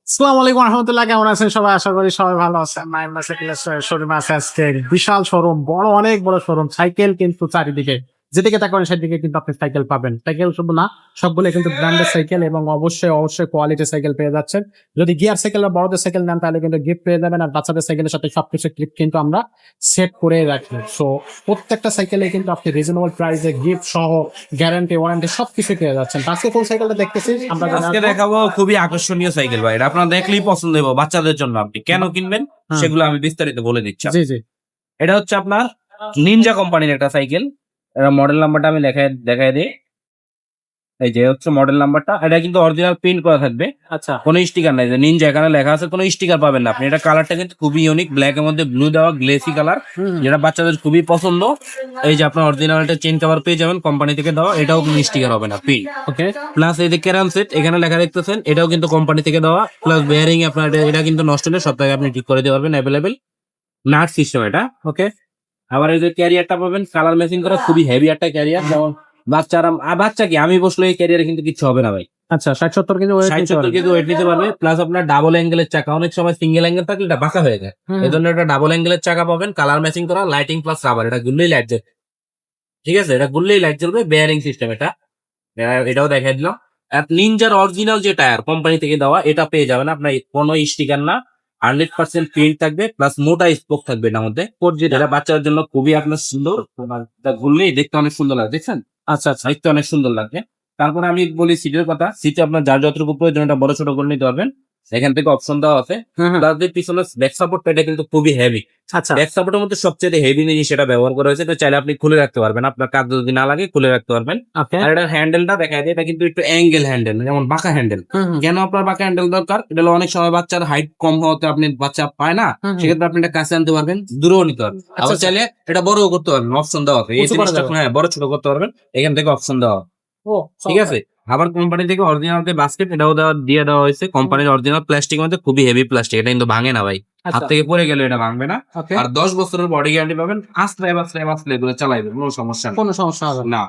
আসসালামু আলাইকুম রহমতুল্লাহ, কেমন আছেন সবাই? আশা করি সবাই ভালো আছেন। নাইমা সাইকেলের শোরুমে আছে আজকে বিশাল শোরুম, অনেক বড় শোরুম। সাইকেল কিন্তু চারিদিকে, যেদিকে তাকাবেন সেদিকে কিন্তু আপনি সাইকেল পাবেন। সাইকেল শুধু না, সবগুলো কিন্তু ব্র্যান্ডের সাইকেল এবং অবশ্যই কোয়ালিটি সাইকেল পেয়ে যাচ্ছেন। যদি গিয়ার সাইকেল বা বড়দের সাইকেল নেন তাহলে কিন্তু গিফট পেয়ে যাবেন, আর বাচ্চাদের সাইকেলের সাথে সবকিছু ক্লিপ কিন্তু আমরা সেট করে রাখি। সো প্রত্যেকটা সাইকেলে কিন্তু আপনি রিজনেবল প্রাইসে গিফট সহ গ্যারান্টি ওয়ারেন্টি সবকিছু পেয়ে যাচ্ছেন। তো আজকে কোন সাইকেলটা দেখতেছি আমরা? আজকে দেখাবো খুবই আকর্ষণীয় সাইকেল ভাই, এটা আপনার দেখলেই পছন্দ হবে। বাচ্চাদের জন্য আপনি কেন কিনবেন হ্যাঁ। সেগুলো আমি বিস্তারিত বলে দিচ্ছি। জি জি। এটা হচ্ছে আপনার নিনজা কোম্পানির একটা সাইকেল। এটা মডেল নাম্বারটা আমি দেখাই দিই। এই যে হচ্ছে মডেল নাম্বারটা। এটা কিন্তু অরিজিনাল প্রিন্ট করা থাকবে, আচ্ছা। কোনো স্টিকার নাই। যে নিনজা এখানে লেখা আছে, কোনো স্টিকার পাবেন না আপনি। এটা কালারটা কিন্তু খুবই ইউনিক, ব্ল্যাক এর মধ্যে ব্লু দেওয়া গ্লেসি কালার, যেটা বাচ্চাদের খুবই পছন্দ। এই যে আপনার অরিজিনাল একটা চেন কভার পেয়ে যাবেন কোম্পানি থেকে দেওয়া, এটাও কোনো স্টিকার হবে না, প্রিন্ট। ওকে। প্লাস এই যে ক্যারাম সেট এখানে লেখা দেখতেছেন, এটাও কিন্তু কোম্পানি থেকে দেওয়া। প্লাস বেয়ারিং আপনার এটা কিন্তু নষ্ট হলে সপ্তাহে আপনি ঠিক করে দিতে পারবেন, অ্যাভেলেবেল নাট সিস্টেম এটা। ওকে। আবার এই যে ক্যারিয়ারটা পাবেন কালার ম্যাচিং করা, খুবই হেভি একটা ক্যারিয়ার। যেমন বাচ্চারা বাচ্চা কি আমি বসলে এই ক্যারিয়ারে কিন্তু কিছু হবে না ভাই। আচ্ছা, 60-70 কিন্তু ওয়েট 60 নিতে 70 পারবে। কেজি ওয়েট নিতে পারবে। প্লাস আপনার ডাবল অ্যাঙ্গেলের চাকা, অনেক সময় সিঙ্গেল অ্যাঙ্গেল থাকলে এটা বাঁকা হয়ে যায়, হুম, এই জন্য এটা ডাবল অ্যাঙ্গেলের চাকা পাবেন, কালার ম্যাচিং করা, লাইটিং প্লাস রাবার। এটা গুললেই লাইট জ্বলবে, ঠিক আছে? এটা গুললেই লাইট জ্বলবে, বেয়ারিং সিস্টেম এটা। এটাও দেখাই দিলাম। আর নিনজার অরিজিনাল যে টায়ার কোম্পানি থেকে দেওয়া, এটা পেয়ে যাবেন আপনার, কোনো স্টিকার না, 100% প্রিন্ট থাকবে, প্লাস মোটা স্পোক থাকবে এটার মধ্যে। এটা বাচ্চাদের জন্য খুবই আপনার সুন্দর, এটা ঘুরলেই দেখতে অনেক সুন্দর লাগে, দেখছেন? আচ্ছা আচ্ছা। দেখতে অনেক সুন্দর লাগবে। তারপরে আমি বলি সিটের কথা। সিটে আপনার যার যতটুকু প্রয়োজন এটা বড় ছোট করে নিতে পারবেন, এখান থেকে অপশন দেওয়া আছে। হুম, হুম। প্লাস যে পিছনে ব্যাক সাপোর্টটা, এটা কিন্তু খুবই হেভি। আচ্ছা। ব্যাক সাপোর্টের মধ্যে সবচেয়ে হেভি জিনিস সেটা ব্যবহার করা হয়েছে, এটা চাইলে আপনি খুলে রাখতে পারবেন, আপনার কাজ যদি না লাগে খুলে রাখতে পারবেন। ওকে। আর এটার হ্যান্ডেলটা দেখা যায়, এটা কিন্তু একটু অ্যাঙ্গেল হ্যান্ডেল, যেমন বাঁকা হ্যান্ডেল। হুম, হুম। কেন আপনার বাঁকা হ্যান্ডেল দরকার? এটা হলো অনেক সময় বাচ্চার হাইট কম হওয়াতে আপনি বাচ্চা পায় না, হুম, হুম। সেক্ষেত্রে আপনি এটা কাছে আনতে পারবেন, দূরেও নিতে পারবেন। আচ্ছা, আবার আচ্ছা। চাইলে এটা বড়ও করতে পারবেন, অপশন দেওয়া আছে এই উঁচু করা জিনিসটা। যাবে। হ্যাঁ, বড় ছোট করতে পারবেন, এখান থেকে অপশন দেওয়া। ও, ঠিক চমৎকার। আছে। আবার কোম্পানি থেকে অরিজিনাল যে বাস্কেট, এটাও দেওয়া হয়েছে কোম্পানির অরিজিনাল প্লাস্টিক মধ্যে, খুবই হেভি প্লাস্টিক, এটা কিন্তু ভাঙে না ভাই। হাত আচ্ছা। থেকে পড়ে গেলে এটা ভাঙবে না। ওকে। আর 10 বছরের বডি গ্যারান্টি পাবেন। আস্তে এগুলো চালাইবে, কোনো সমস্যা নেই। কোনো সমস্যা হবে না। না।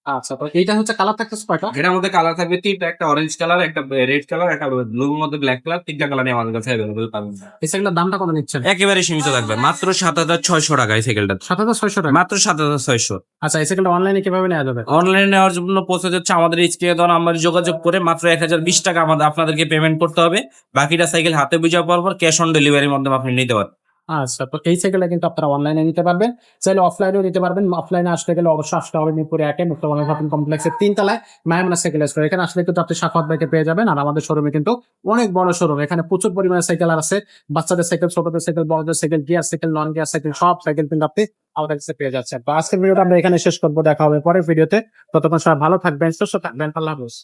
আচ্ছা, তো এইটা হচ্ছে কালার থাকতেছে কয়টা? এটার মধ্যে কালার থাকবে তিনটা, একটা অরেঞ্জ কালার, একটা রেড কালার, একটা ব্লুর মধ্যে ব্ল্যাক কালার। তিনটা কালারই আমাদের কাছে অ্যাভেলেবল পাবেন। এই সাইকেলটার দামটা কত নিচ্ছেন? একেবারে সীমিত থাকবে, মাত্র 7,600 টাকা এই সাইকেলটা। 7,600 টাকা। মাত্র 7,600। আচ্ছা, এই সাইকেলটা অনলাইনে কিভাবে নেওয়া যাবে? অনলাইনে নেওয়ার জন্য প্রসেস হচ্ছে, আমাদের স্ক্রিনে দেওয়া নাম্বারে যোগাযোগ করে মাত্র 1020 টাকা আপনাদেরকে পেমেন্ট করতে হবে। বাকিটা সাইকেল হাতে বুঝা পাওয়ার পর ক্যাশ অন ডেলিভারির মাধ্যমে আপনি নিতে পারবেন। আচ্ছা, তো এই সাইকেলটা কিন্তু আপনারা অনলাইনে নিতে পারবেন, চাইলে অফলাইনেও নিতে পারবেন। অফলাইনে আসতে গেলে অবশ্যই আসতে হবে মিরপুরে 1 মুক্তবাজার শপিং কমপ্লেক্সের 3 তলায় মায়ামনা সাইকেল স্টোর। এখানে আসলে কিন্তু আপনি সাখাওয়াত ভাইকে পেয়ে যাবেন। আর আমাদের শোরুমে কিন্তু অনেক বড় শোরুম, এখানে প্রচুর পরিমাণে সাইকেল আছে। বাচ্চাদের সাইকেল, ছোটদের সাইকেল, বড়দের cycle, gear cycle, non gear cycle, সব সাইকেল কিন্তু আপনি আমাদের কাছে পেয়ে যাচ্ছেন। তো আজকের ভিডিওটা আমরা এখানে শেষ করবো, দেখা হবে পরের ভিডিওতে। ততক্ষণ সবাই ভালো থাকবেন, সুস্থ থাকবেন। আল্লাহ হাফেজ।